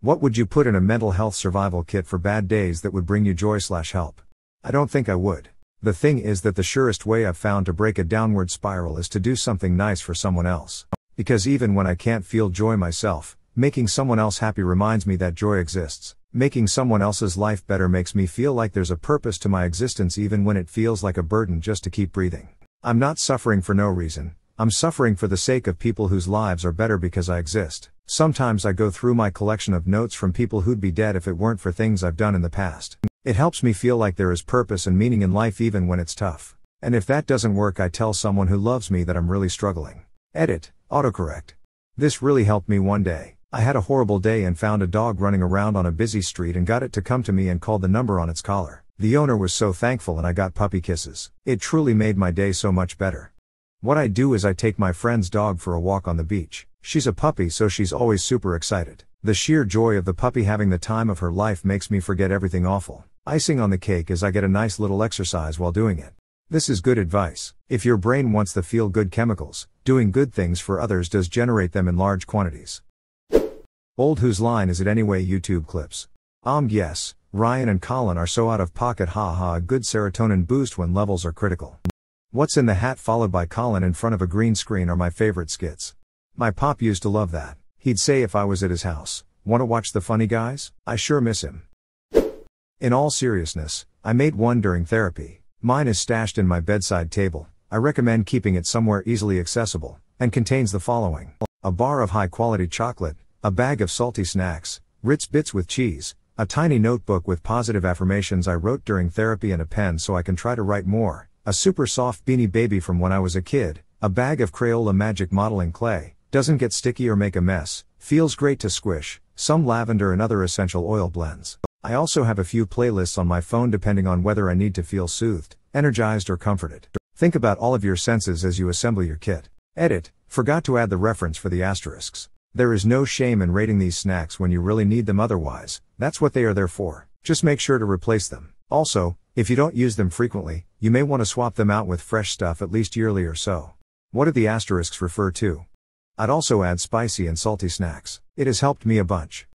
What would you put in a mental health survival kit for bad days that would bring you joy/help? I don't think I would. The thing is that the surest way I've found to break a downward spiral is to do something nice for someone else. Because even when I can't feel joy myself, making someone else happy reminds me that joy exists. Making someone else's life better makes me feel like there's a purpose to my existence even when it feels like a burden just to keep breathing. I'm not suffering for no reason. I'm suffering for the sake of people whose lives are better because I exist. Sometimes I go through my collection of notes from people who'd be dead if it weren't for things I've done in the past. It helps me feel like there is purpose and meaning in life even when it's tough. And if that doesn't work, I tell someone who loves me that I'm really struggling. Edit, autocorrect. This really helped me one day. I had a horrible day and found a dog running around on a busy street and got it to come to me and called the number on its collar. The owner was so thankful and I got puppy kisses. It truly made my day so much better. What I do is I take my friend's dog for a walk on the beach. She's a puppy, so she's always super excited. The sheer joy of the puppy having the time of her life makes me forget everything awful. Icing on the cake is I get a nice little exercise while doing it. This is good advice. If your brain wants the feel-good chemicals, doing good things for others does generate them in large quantities. Old whose line is it anyway? YouTube clips. Yes, Ryan and Colin are so out of pocket, haha, a good serotonin boost when levels are critical. What's in the hat followed by Colin in front of a green screen are my favorite skits. My pop used to love that. He'd say if I was at his house, "Wanna watch the funny guys?" I sure miss him. In all seriousness, I made one during therapy. Mine is stashed in my bedside table. I recommend keeping it somewhere easily accessible, and contains the following: a bar of high-quality chocolate, a bag of salty snacks, Ritz bits with cheese, a tiny notebook with positive affirmations I wrote during therapy and a pen so I can try to write more, a super soft Beanie Baby from when I was a kid, a bag of Crayola Magic modeling clay, doesn't get sticky or make a mess, feels great to squish, some lavender and other essential oil blends. I also have a few playlists on my phone depending on whether I need to feel soothed, energized or comforted. Think about all of your senses as you assemble your kit. Edit, forgot to add the reference for the asterisks. There is no shame in rating these snacks when you really need them, otherwise, that's what they are there for. Just make sure to replace them. Also, if you don't use them frequently, you may want to swap them out with fresh stuff at least yearly or so. What do the asterisks refer to? I'd also add spicy and salty snacks. It has helped me a bunch.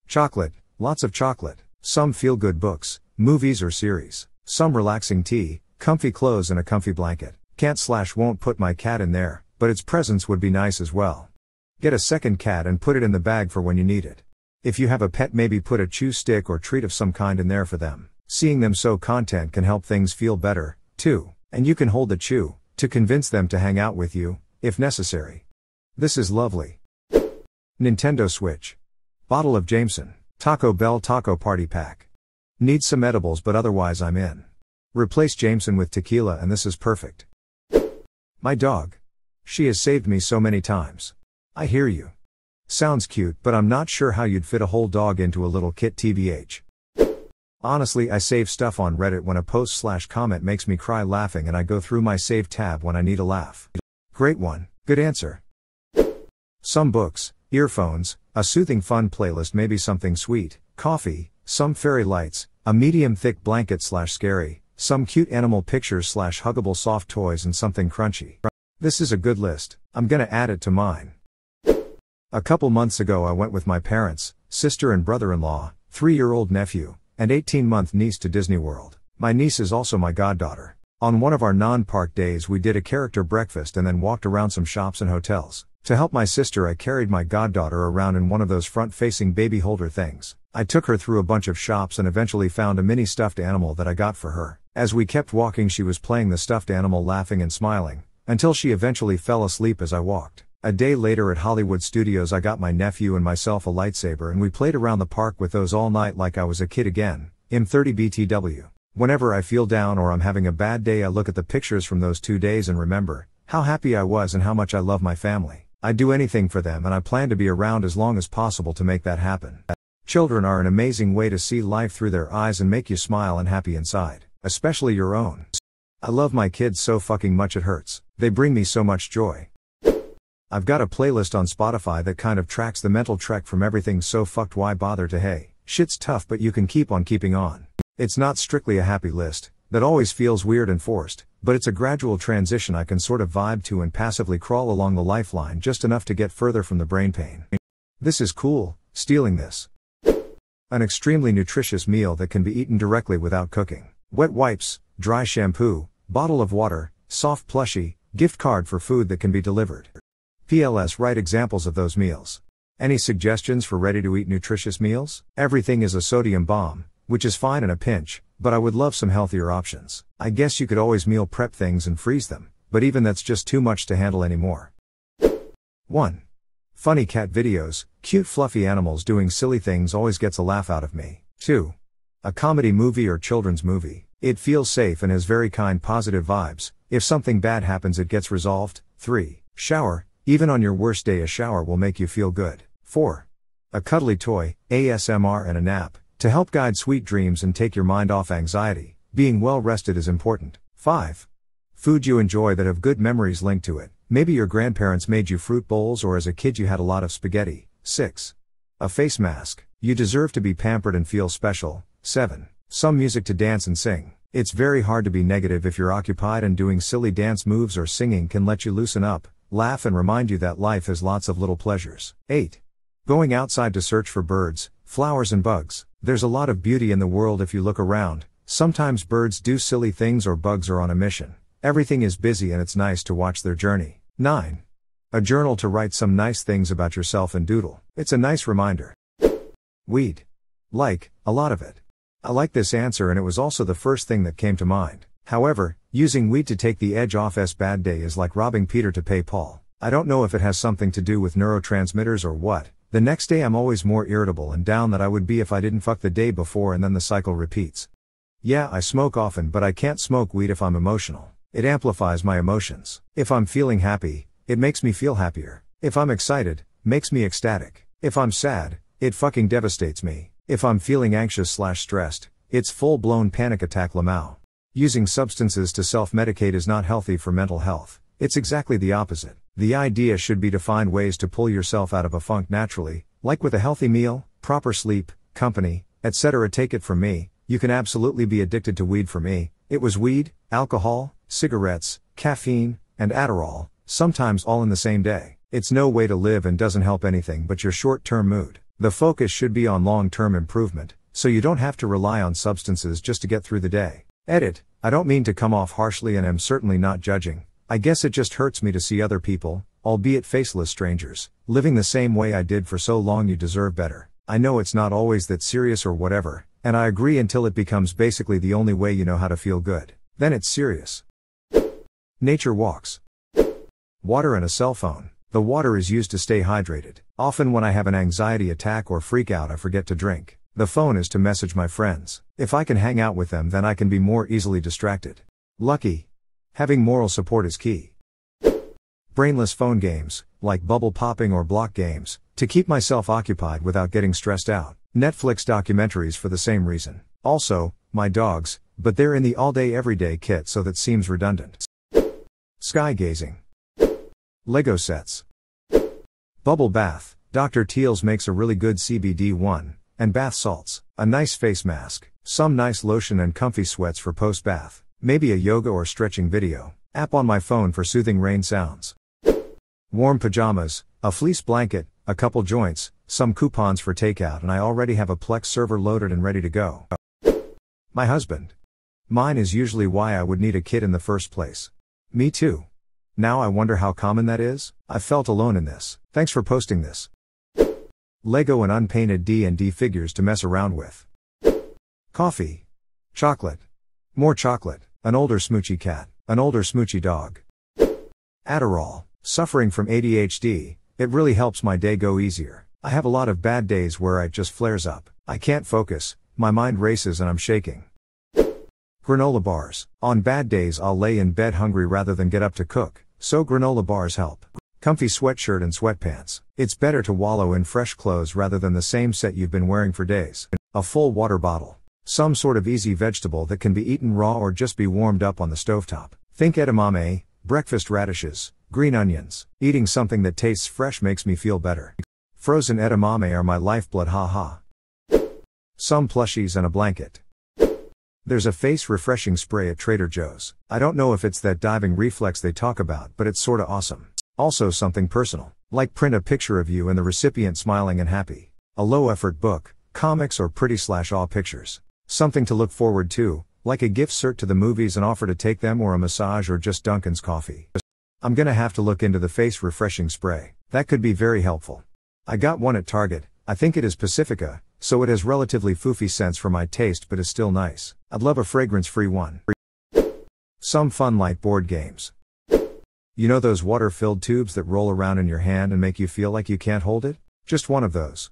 Chocolate, lots of chocolate, some feel-good books, movies or series, some relaxing tea, comfy clothes and a comfy blanket. Can't/won't put my cat in there, but its presence would be nice as well. Get a second cat and put it in the bag for when you need it. If you have a pet, maybe put a chew stick or treat of some kind in there for them. Seeing them so content can help things feel better, too, and you can hold the chew, to convince them to hang out with you, if necessary. This is lovely. Nintendo Switch. Bottle of Jameson. Taco Bell Taco Party Pack. Need some edibles but otherwise I'm in. Replace Jameson with tequila and this is perfect. My dog. She has saved me so many times. I hear you. Sounds cute, but I'm not sure how you'd fit a whole dog into a little kit, tbh. Honestly, I save stuff on Reddit when a post/comment makes me cry laughing and I go through my save tab when I need a laugh. Great one, good answer. Some books, earphones, a soothing fun playlist, maybe something sweet, coffee, some fairy lights, a medium thick blanket/scary, some cute animal pictures/huggable soft toys and something crunchy. This is a good list. I'm gonna add it to mine. A couple months ago I went with my parents, sister and brother-in-law, 3-year-old nephew, and 18-month niece to Disney World. My niece is also my goddaughter. On one of our non-park days we did a character breakfast and then walked around some shops and hotels. To help my sister I carried my goddaughter around in one of those front-facing baby holder things. I took her through a bunch of shops and eventually found a mini stuffed animal that I got for her. As we kept walking she was playing the stuffed animal, laughing and smiling, until she eventually fell asleep as I walked. A day later at Hollywood Studios I got my nephew and myself a lightsaber and we played around the park with those all night like I was a kid again. M30 BTW. Whenever I feel down or I'm having a bad day I look at the pictures from those 2 days and remember how happy I was and how much I love my family. I'd do anything for them and I plan to be around as long as possible to make that happen. Children are an amazing way to see life through their eyes and make you smile and happy inside. Especially your own. I love my kids so fucking much it hurts. They bring me so much joy. I've got a playlist on Spotify that kind of tracks the mental trek from everything so fucked why bother to hey, shit's tough but you can keep on keeping on. It's not strictly a happy list, that always feels weird and forced, but it's a gradual transition I can sort of vibe to and passively crawl along the lifeline just enough to get further from the brain pain. This is cool, Stealing this. An extremely nutritious meal that can be eaten directly without cooking. Wet wipes, dry shampoo, bottle of water, soft plushie, gift card for food that can be delivered. PLS, write examples of those meals. Any suggestions for ready-to-eat nutritious meals? Everything is a sodium bomb, which is fine in a pinch, but I would love some healthier options. I guess you could always meal prep things and freeze them, but even that's just too much to handle anymore. 1. Funny cat videos. Cute fluffy animals doing silly things always gets a laugh out of me. 2. A comedy movie or children's movie. It feels safe and has very kind positive vibes. If something bad happens it gets resolved. 3. Shower. Even on your worst day a shower will make you feel good. 4. A cuddly toy, ASMR and a nap, to help guide sweet dreams and take your mind off anxiety. Being well rested is important. 5. Food you enjoy that have good memories linked to it. Maybe your grandparents made you fruit bowls or as a kid you had a lot of spaghetti. 6. A face mask. You deserve to be pampered and feel special. 7. Some music to dance and sing. It's very hard to be negative if you're occupied and doing silly dance moves or singing can let you loosen up, laugh and remind you that life has lots of little pleasures. 8. Going outside to search for birds, flowers and bugs. There's a lot of beauty in the world if you look around. Sometimes birds do silly things or bugs are on a mission. Everything is busy and it's nice to watch their journey. 9. A journal to write some nice things about yourself and doodle. It's a nice reminder. Weed. Like, a lot of it. I like this answer and it was also the first thing that came to mind. However, using weed to take the edge off a bad day is like robbing Peter to pay Paul. I don't know if it has something to do with neurotransmitters or what. The next day I'm always more irritable and down than I would be if I didn't fuck the day before and then the cycle repeats. Yeah, I smoke often but I can't smoke weed if I'm emotional. It amplifies my emotions. If I'm feeling happy, it makes me feel happier. If I'm excited, makes me ecstatic. If I'm sad, it fucking devastates me. If I'm feeling anxious/stressed, it's full-blown panic attack lamau. Using substances to self-medicate is not healthy for mental health. It's exactly the opposite. The idea should be to find ways to pull yourself out of a funk naturally, like with a healthy meal, proper sleep, company, etc. Take it from me, you can absolutely be addicted to weed. For me, it was weed, alcohol, cigarettes, caffeine, and Adderall, sometimes all in the same day. It's no way to live and doesn't help anything but your short-term mood. The focus should be on long-term improvement, so you don't have to rely on substances just to get through the day. Edit. I don't mean to come off harshly and am certainly not judging. I guess it just hurts me to see other people, albeit faceless strangers, living the same way I did for so long. You deserve better. I know it's not always that serious or whatever, and I agree until it becomes basically the only way you know how to feel good. Then it's serious. Nature walks. Water and a cell phone. The water is used to stay hydrated. Often when I have an anxiety attack or freak out I forget to drink. The phone is to message my friends. If I can hang out with them then I can be more easily distracted. Lucky. Having moral support is key. Brainless phone games, like bubble popping or block games, to keep myself occupied without getting stressed out. Netflix documentaries for the same reason. Also, my dogs, but they're in the all-day everyday kit so that seems redundant. Sky gazing. Lego sets. Bubble bath. Dr. Teal's makes a really good CBD one, and bath salts. A nice face mask. Some nice lotion and comfy sweats for post-bath. Maybe a yoga or stretching video. App on my phone for soothing rain sounds. Warm pajamas, a fleece blanket, a couple joints, some coupons for takeout, and I already have a Plex server loaded and ready to go. My husband. Mine is usually why I would need a kid in the first place. Me too. Now I wonder how common that is? I've felt alone in this. Thanks for posting this. Lego and unpainted D&D figures to mess around with. Coffee. Chocolate. More chocolate. An older smoochy cat. An older smoochy dog. Adderall. Suffering from ADHD, it really helps my day go easier. I have a lot of bad days where it just flares up. I can't focus, my mind races and I'm shaking. Granola bars. On bad days I'll lay in bed hungry rather than get up to cook, so granola bars help. Comfy sweatshirt and sweatpants. It's better to wallow in fresh clothes rather than the same set you've been wearing for days. A full water bottle. Some sort of easy vegetable that can be eaten raw or just be warmed up on the stovetop. Think edamame, breakfast radishes, green onions. Eating something that tastes fresh makes me feel better. Frozen edamame are my lifeblood, haha. Some plushies and a blanket. There's a face refreshing spray at Trader Joe's. I don't know if it's that diving reflex they talk about, but it's sorta awesome. Also something personal. Like print a picture of you and the recipient smiling and happy. A low-effort book, comics or pretty/awe pictures. Something to look forward to, like a gift cert to the movies and offer to take them, or a massage, or just Dunkin's coffee. I'm gonna have to look into the face refreshing spray. That could be very helpful. I got one at Target. I think it is Pacifica, so it has relatively foofy scents for my taste but is still nice. I'd love a fragrance-free one. Some fun light board games. You know those water-filled tubes that roll around in your hand and make you feel like you can't hold it? Just one of those.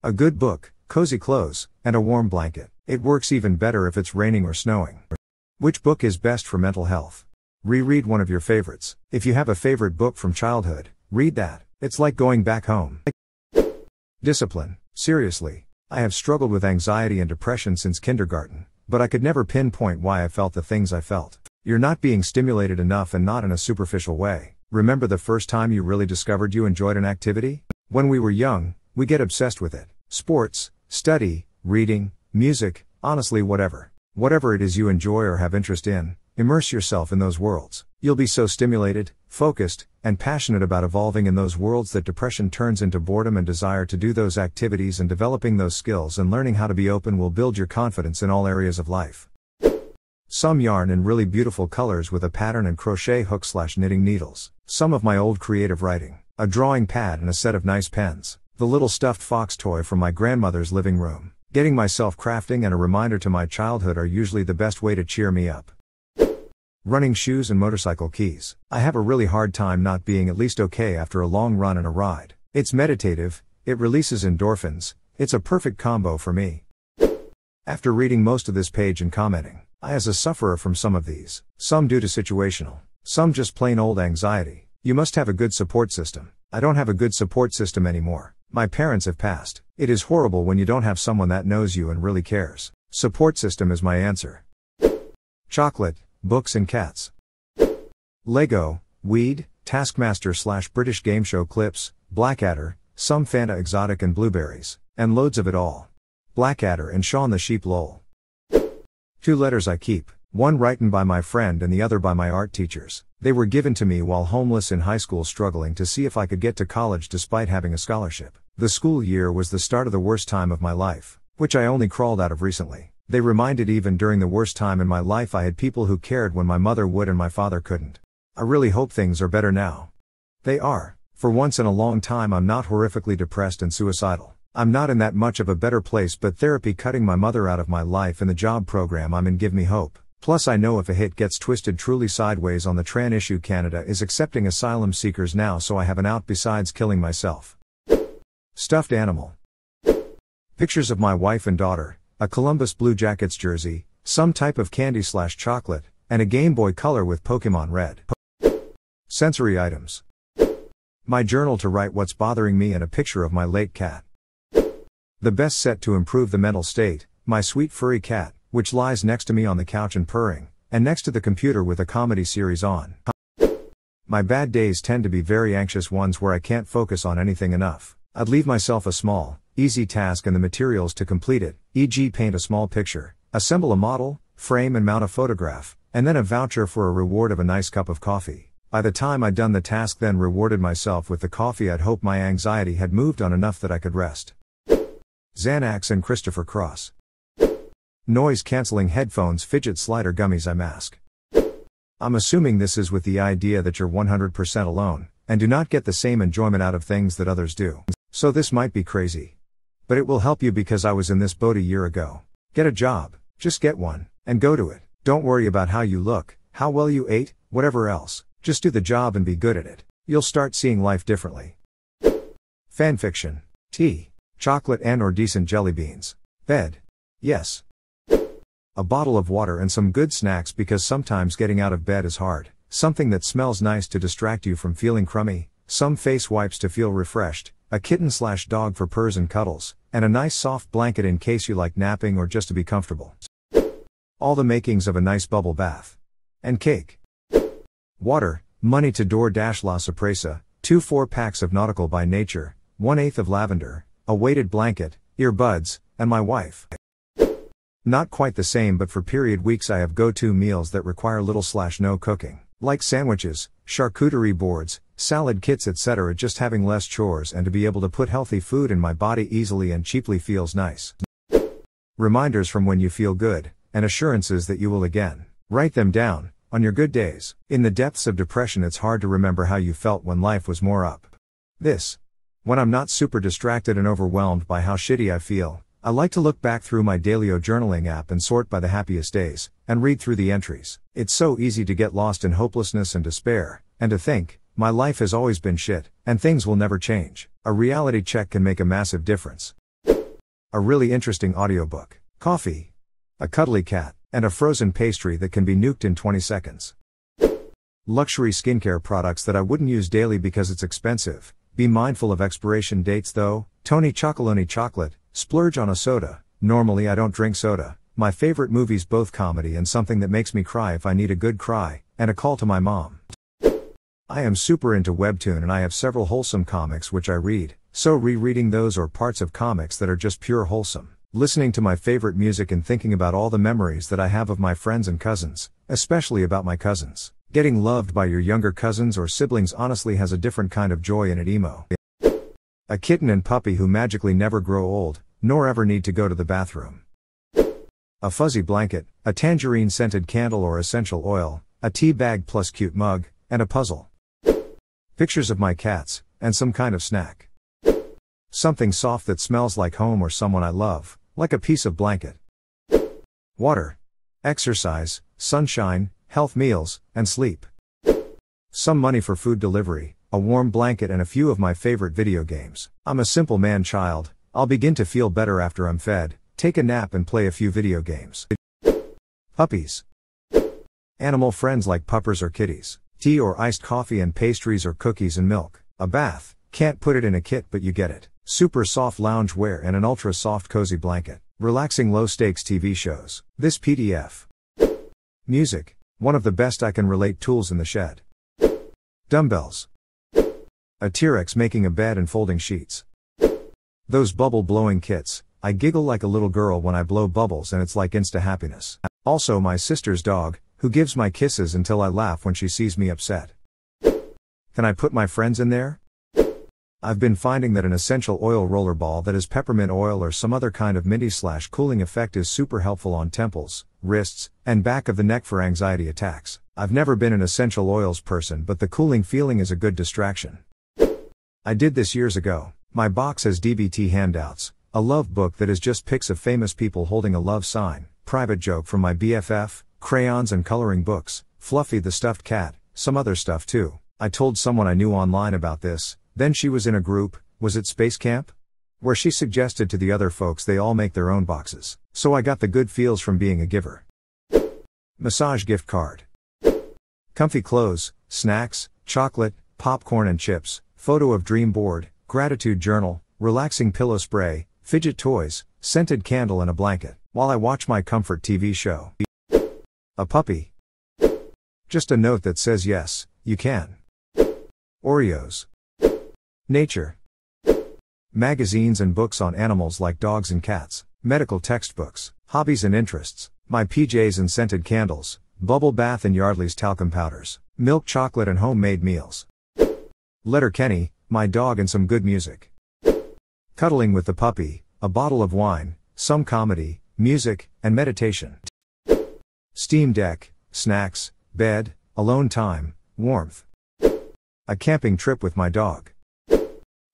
A good book, cozy clothes, and a warm blanket. It works even better if it's raining or snowing. Which book is best for mental health? Reread one of your favorites. If you have a favorite book from childhood, read that. It's like going back home. Discipline. Seriously, I have struggled with anxiety and depression since kindergarten, but I could never pinpoint why I felt the things I felt. You're not being stimulated enough, and not in a superficial way. Remember the first time you really discovered you enjoyed an activity? When we were young, we get obsessed with it. Sports, study, reading, music, honestly whatever. Whatever it is you enjoy or have interest in, immerse yourself in those worlds. You'll be so stimulated, focused, and passionate about evolving in those worlds that depression turns into boredom and desire to do those activities, and developing those skills and learning how to be open will build your confidence in all areas of life. Some yarn in really beautiful colors with a pattern and crochet hook/knitting needles. Some of my old creative writing. A drawing pad and a set of nice pens. The little stuffed fox toy from my grandmother's living room. Getting myself crafting and a reminder to my childhood are usually the best way to cheer me up. Running shoes and motorcycle keys. I have a really hard time not being at least okay after a long run and a ride. It's meditative, it releases endorphins, it's a perfect combo for me. After reading most of this page and commenting, I as a sufferer from some of these. Some due to situational. Some just plain old anxiety. You must have a good support system. I don't have a good support system anymore. My parents have passed. It is horrible when you don't have someone that knows you and really cares. Support system is my answer. Chocolate, books and cats. Lego, weed, Taskmaster/British game show clips, Blackadder, some Fanta exotic and blueberries, and loads of it all. Blackadder and Shaun the Sheep lol. 2 letters I keep, one written by my friend and the other by my art teachers. They were given to me while homeless in high school, struggling to see if I could get to college despite having a scholarship. The school year was the start of the worst time of my life, which I only crawled out of recently. They reminded even during the worst time in my life I had people who cared when my mother would and my father couldn't. I really hope things are better now. They are. For once in a long time I'm not horrifically depressed and suicidal. I'm not in that much of a better place, but therapy cutting my mother out of my life and the job program I'm in give me hope. Plus I know if a hit gets twisted truly sideways on the tran issue, Canada is accepting asylum seekers now, so I have an out besides killing myself. Stuffed animal. Pictures of my wife and daughter, a Columbus Blue Jackets jersey, some type of candy/chocolate, and a Game Boy Color with Pokemon Red. Sensory items. My journal to write what's bothering me and a picture of my late cat. The best set to improve the mental state, my sweet furry cat, which lies next to me on the couch and purring, and next to the computer with a comedy series on. My bad days tend to be very anxious ones where I can't focus on anything enough. I'd leave myself a small, easy task and the materials to complete it, e.g. paint a small picture, assemble a model, frame and mount a photograph, and then a voucher for a reward of a nice cup of coffee. By the time I'd done the task, then rewarded myself with the coffee, I'd hope my anxiety had moved on enough that I could rest. Xanax and Christopher Cross. Noise-canceling headphones, fidget slider gummies, eye mask. I'm assuming this is with the idea that you're 100% alone, and do not get the same enjoyment out of things that others do. So this might be crazy. But it will help you, because I was in this boat a year ago. Get a job, just get one, and go to it. Don't worry about how you look, how well you ate, whatever else. Just do the job and be good at it. You'll start seeing life differently. Fanfiction. Tea. Chocolate and/or decent jelly beans. Bed. Yes. A bottle of water and some good snacks, because sometimes getting out of bed is hard. Something that smells nice to distract you from feeling crummy. Some face wipes to feel refreshed. A kitten/dog for purrs and cuddles. And a nice soft blanket in case you like napping or just to be comfortable. All the makings of a nice bubble bath. And cake. Water, money to DoorDash, La Sorpresa, 2 4-packs of Nautical by Nature, 1/8 of lavender, a weighted blanket, earbuds, and my wife. Not quite the same, but for period weeks I have go-to meals that require little/no cooking, like sandwiches, charcuterie boards, salad kits etc. Just having less chores and to be able to put healthy food in my body easily and cheaply feels nice. Reminders from when you feel good, and assurances that you will again. Write them down, on your good days. In the depths of depression it's hard to remember how you felt when life was more up. When I'm not super distracted and overwhelmed by how shitty I feel, I like to look back through my Dailyo journaling app and sort by the happiest days, and read through the entries. It's so easy to get lost in hopelessness and despair, and to think, my life has always been shit, and things will never change. A reality check can make a massive difference. A really interesting audiobook. Coffee. A cuddly cat, and a frozen pastry that can be nuked in 20 seconds. Luxury skincare products that I wouldn't use daily because it's expensive. Be mindful of expiration dates though. Tony Chocolonely chocolate. Splurge on a soda. Normally I don't drink soda. My favorite movies both comedy and something that makes me cry if I need a good cry, and a call to my mom. I am super into webtoon and I have several wholesome comics which I read, so rereading those or parts of comics that are just pure wholesome. Listening to my favorite music and thinking about all the memories that I have of my friends and cousins, especially about my cousins. Getting loved by your younger cousins or siblings honestly has a different kind of joy in it. Emo. A kitten and puppy who magically never grow old, nor ever need to go to the bathroom. A fuzzy blanket, a tangerine scented candle or essential oil, a tea bag plus cute mug, and a puzzle. Pictures of my cats, and some kind of snack. Something soft that smells like home or someone I love, like a piece of blanket. Water. Exercise, sunshine, health meals, and sleep. Some money for food delivery, a warm blanket and a few of my favorite video games. I'm a simple man child, I'll begin to feel better after I'm fed, take a nap and play a few video games. Puppies. Animal friends like puppers or kitties. Tea or iced coffee and pastries or cookies and milk. A bath, can't put it in a kit but you get it. Super soft lounge wear and an ultra soft cozy blanket. Relaxing low stakes TV shows. This PDF. Music. One of the best I can relate tools in the shed. Dumbbells. A T-Rex making a bed and folding sheets. Those bubble blowing kits. I giggle like a little girl when I blow bubbles and it's like insta happiness. Also my sister's dog, who gives my kisses until I laugh when she sees me upset. Can I put my friends in there? I've been finding that an essential oil roller ball that is peppermint oil or some other kind of minty/cooling effect is super helpful on temples, wrists, and back of the neck for anxiety attacks. I've never been an essential oils person but the cooling feeling is a good distraction. I did this years ago. My box has DBT handouts, a love book that is just pics of famous people holding a love sign, private joke from my BFF, crayons and coloring books, Fluffy the stuffed cat, some other stuff too. I told someone I knew online about this, then she was in a group, was it Space Camp? Where she suggested to the other folks they all make their own boxes. So I got the good feels from being a giver. Massage gift card. Comfy clothes, snacks, chocolate, popcorn and chips, photo of dream board, gratitude journal, relaxing pillow spray, fidget toys, scented candle and a blanket, while I watch my comfort TV show. A puppy. Just a note that says yes, you can. Oreos. Nature. Magazines and books on animals like dogs and cats, medical textbooks, hobbies and interests, my PJs and scented candles, bubble bath and Yardley's talcum powders, milk chocolate and homemade meals. Letterkenny, my dog and some good music. Cuddling with the puppy, a bottle of wine, some comedy, music, and meditation. Steam deck, snacks, bed, alone time, warmth. A camping trip with my dog.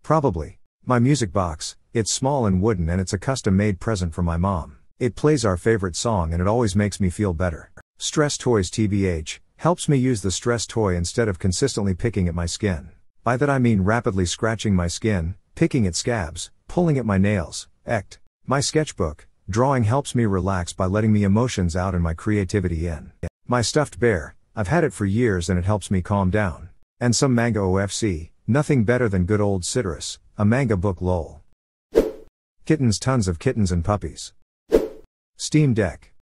Probably. My music box, it's small and wooden and it's a custom-made present from my mom. It plays our favorite song and it always makes me feel better. Stress toys TBH, helps me use the stress toy instead of consistently picking at my skin. By that I mean rapidly scratching my skin, picking at scabs, pulling at my nails, ect. My sketchbook, drawing helps me relax by letting me emotions out and my creativity in. My stuffed bear, I've had it for years and it helps me calm down. And some manga OFC, nothing better than good old citrus, a manga book lol. Kittens, tons of kittens and puppies. Steam deck.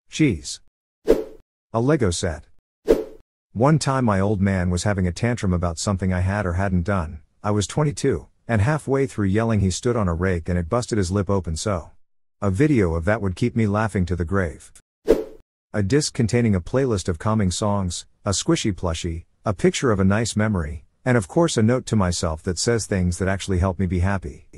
Cheese. A Lego set. One time my old man was having a tantrum about something I had or hadn't done. I was 22, and halfway through yelling he stood on a rake and it busted his lip open so. A video of that would keep me laughing to the grave. A disc containing a playlist of calming songs, a squishy plushie, a picture of a nice memory, And of course a note to myself that says things that actually help me be happy.